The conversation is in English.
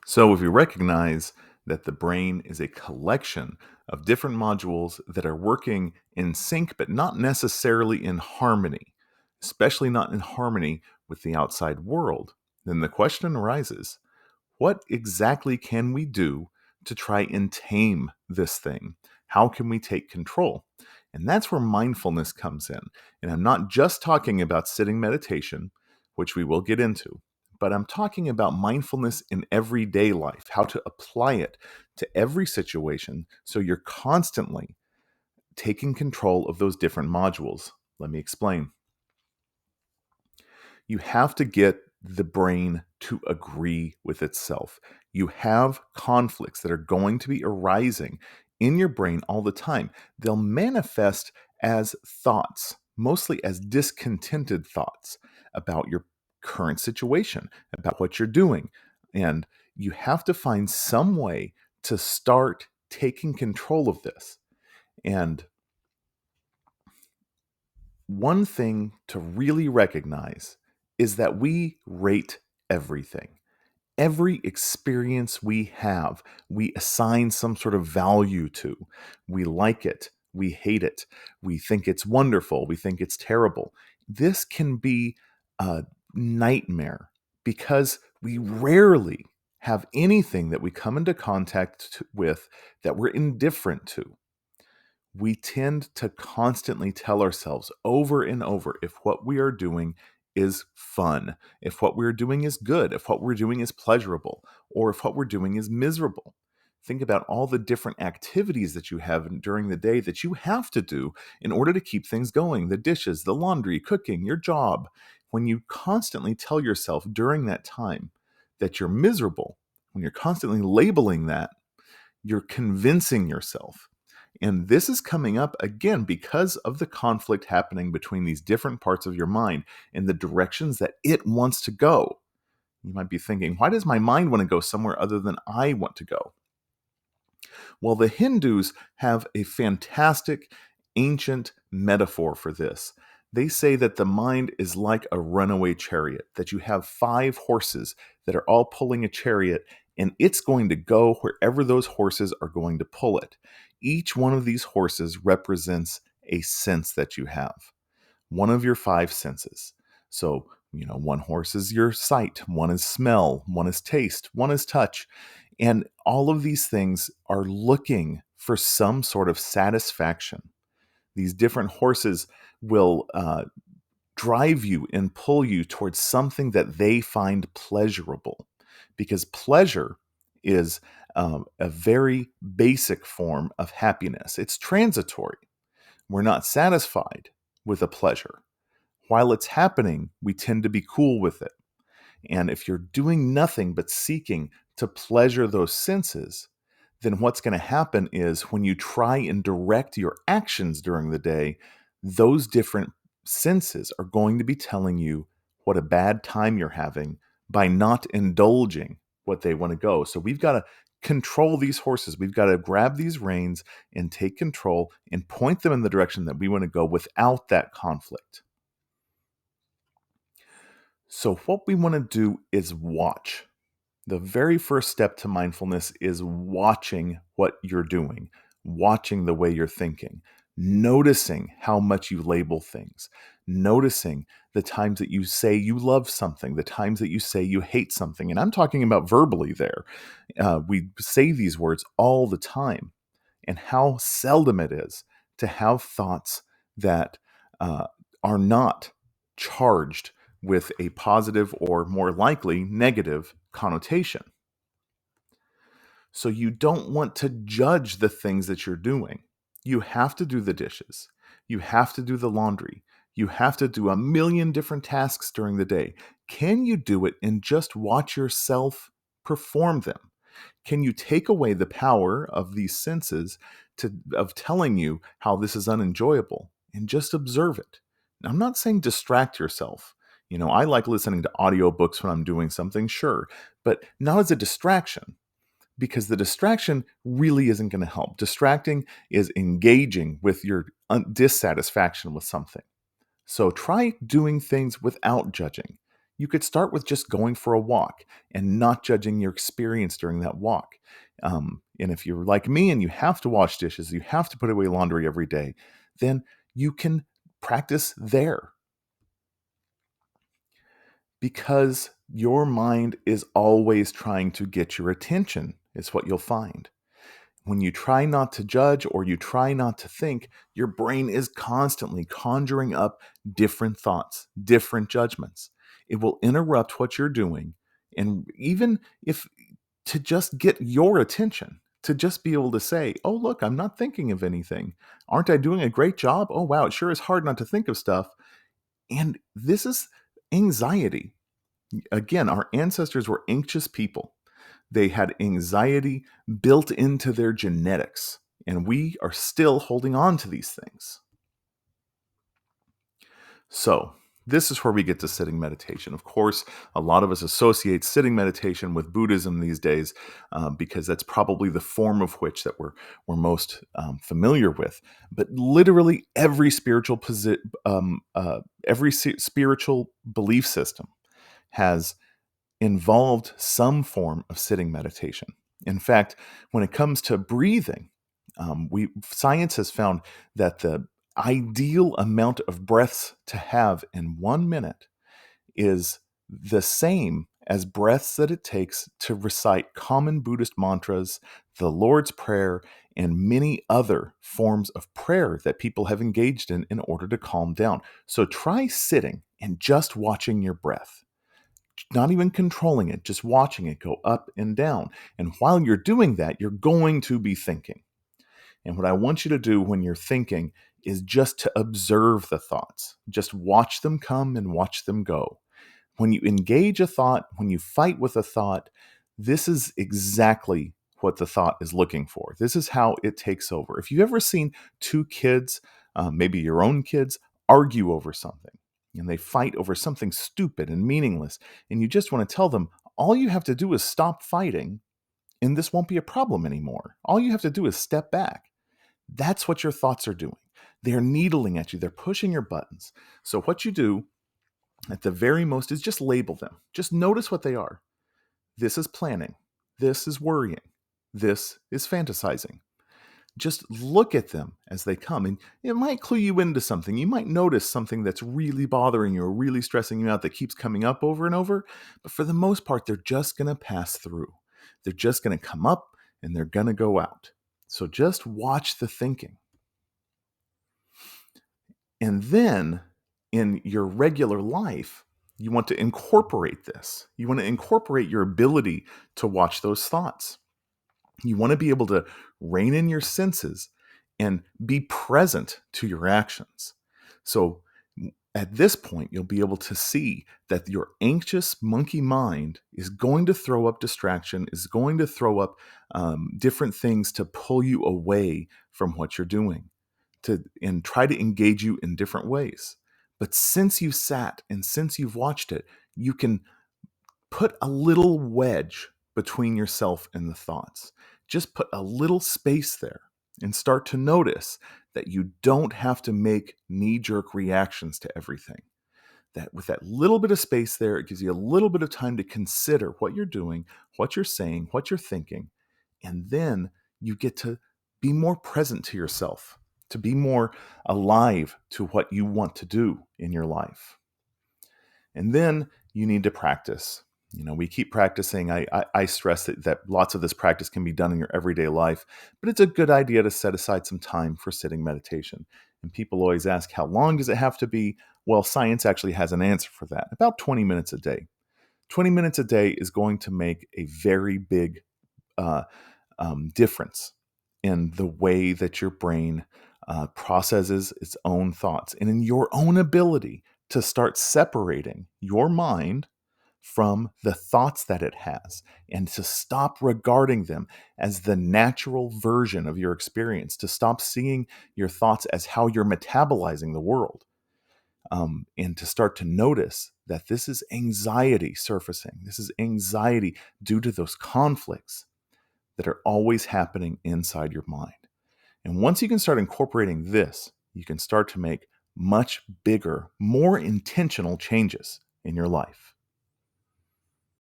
So, if we recognize that the brain is a collection of different modules that are working in sync, but not necessarily in harmony, especially not in harmony with the outside world, then the question arises, what exactly can we do to try and tame this thing? How can we take control? And that's where mindfulness comes in. And I'm not just talking about sitting meditation, which we will get into, but I'm talking about mindfulness in everyday life, how to apply it to every situation so you're constantly taking control of those different modules. Let me explain. You have to get the brain to agree with itself. You have conflicts that are going to be arising in your brain all the time. They'll manifest as thoughts, mostly as discontented thoughts about your current situation, about what you're doing. And you have to find some way to start taking control of this. And one thing to really recognize is that we rate everything. Every experience we have, we assign some sort of value to. We like it, we hate it, we think it's wonderful, we think it's terrible. This can be a nightmare because we rarely have anything that we come into contact with that we're indifferent to. We tend to constantly tell ourselves over and over if what we are doing is fun, if what we're doing is good, if what we're doing is pleasurable, or if what we're doing is miserable. Think about all the different activities that you have during the day that you have to do in order to keep things going, the dishes, the laundry, cooking, your job. When you constantly tell yourself during that time that you're miserable, when you're constantly labeling that, you're convincing yourself. And this is coming up again because of the conflict happening between these different parts of your mind and the directions that it wants to go. You might be thinking, why does my mind want to go somewhere other than I want to go? Well, the Hindus have a fantastic ancient metaphor for this. They say that the mind is like a runaway chariot, that you have 5 horses that are all pulling a chariot, and it's going to go wherever those horses are going to pull it. Each one of these horses represents a sense that you have, one of your 5 senses. So, one horse is your sight, one is smell, one is taste, one is touch. And all of these things are looking for some sort of satisfaction. These different horses will drive you and pull you towards something that they find pleasurable, because pleasure is a very basic form of happiness. It's transitory. We're not satisfied with a pleasure. While it's happening, we tend to be cool with it. And if you're doing nothing but seeking to pleasure those senses, then what's going to happen is when you try and direct your actions during the day, those different senses are going to be telling you what a bad time you're having by not indulging what they want to go. So we've got to control these horses. We've got to grab these reins and take control and point them in the direction that we want to go without that conflict. So what we want to do is watch. The very first step to mindfulness is watching what you're doing, watching the way you're thinking, noticing how much you label things, noticing the times that you say you love something, the times that you say you hate something. And I'm talking about verbally there. We say these words all the time, and how seldom it is to have thoughts that are not charged with a positive or more likely negative connotation. So you don't want to judge the things that you're doing. You have to do the dishes. You have to do the laundry. You have to do a million different tasks during the day. Can you do it and just watch yourself perform them? Can you take away the power of these senses of telling you how this is unenjoyable and just observe it? Now, I'm not saying distract yourself. I like listening to audiobooks when I'm doing something, sure, but not as a distraction, because the distraction really isn't going to help. Distracting is engaging with your dissatisfaction with something. So try doing things without judging. You could start with just going for a walk and not judging your experience during that walk. And if you're like me and you have to wash dishes, you have to put away laundry every day, then you can practice there, because your mind is always trying to get your attention, is what you'll find. When you try not to judge or you try not to think, your brain is constantly conjuring up different thoughts, different judgments. It will interrupt what you're doing. And even if to just get your attention, to just be able to say, oh, look, I'm not thinking of anything. Aren't I doing a great job? Oh, wow, it sure is hard not to think of stuff. And this is anxiety. Again, our ancestors were anxious people. They had anxiety built into their genetics, and we are still holding on to these things. So, this is where we get to sitting meditation. Of course, a lot of us associate sitting meditation with Buddhism these days, because that's probably the form of which that we're most familiar with. But literally every spiritual belief system has involved some form of sitting meditation. In fact, when it comes to breathing, science has found that the ideal amount of breaths to have in 1 minute is the same as breaths that it takes to recite common Buddhist mantras, the Lord's Prayer, and many other forms of prayer that people have engaged in order to calm down. So try sitting and just watching your breath, not even controlling it, just watching it go up and down. And while you're doing that, you're going to be thinking. And what I want you to do when you're thinking is just to observe the thoughts. Just watch them come and watch them go. When you engage a thought, when you fight with a thought, this is exactly what the thought is looking for. This is how it takes over. If you've ever seen two kids, maybe your own kids, argue over something, and they fight over something stupid and meaningless, and you just want to tell them, all you have to do is stop fighting, and this won't be a problem anymore. All you have to do is step back. That's what your thoughts are doing. They're needling at you. They're pushing your buttons. So what you do at the very most is just label them. Just notice what they are. This is planning. This is worrying. This is fantasizing. Just look at them as they come, and it might clue you into something. You might notice something that's really bothering you or really stressing you out that keeps coming up over and over. But for the most part, they're just going to pass through. They're just going to come up and they're going to go out. So just watch the thinking. And then in your regular life, you want to incorporate this. You want to incorporate your ability to watch those thoughts. You want to be able to rein in your senses and be present to your actions. So at this point, you'll be able to see that your anxious monkey mind is going to throw up distraction, is going to throw up different things to pull you away from what you're doing, and try to engage you in different ways. But since you've sat and since you've watched it, you can put a little wedge between yourself and the thoughts. Just put a little space there and start to notice that you don't have to make knee-jerk reactions to everything. That with that little bit of space there, it gives you a little bit of time to consider what you're doing, what you're saying, what you're thinking, and then you get to be more present to yourself, to be more alive to what you want to do in your life. And then you need to practice. We keep practicing. I stress that lots of this practice can be done in your everyday life, but it's a good idea to set aside some time for sitting meditation. And people always ask, how long does it have to be? Well, science actually has an answer for that. About 20 minutes a day. 20 minutes a day is going to make a very big uh, difference in the way that your brain processes its own thoughts and in your own ability to start separating your mind from the thoughts that it has, and to stop regarding them as the natural version of your experience, to stop seeing your thoughts as how you're metabolizing the world, and to start to notice that this is anxiety surfacing. This is anxiety due to those conflicts that are always happening inside your mind. And once you can start incorporating this, you can start to make much bigger, more intentional changes in your life.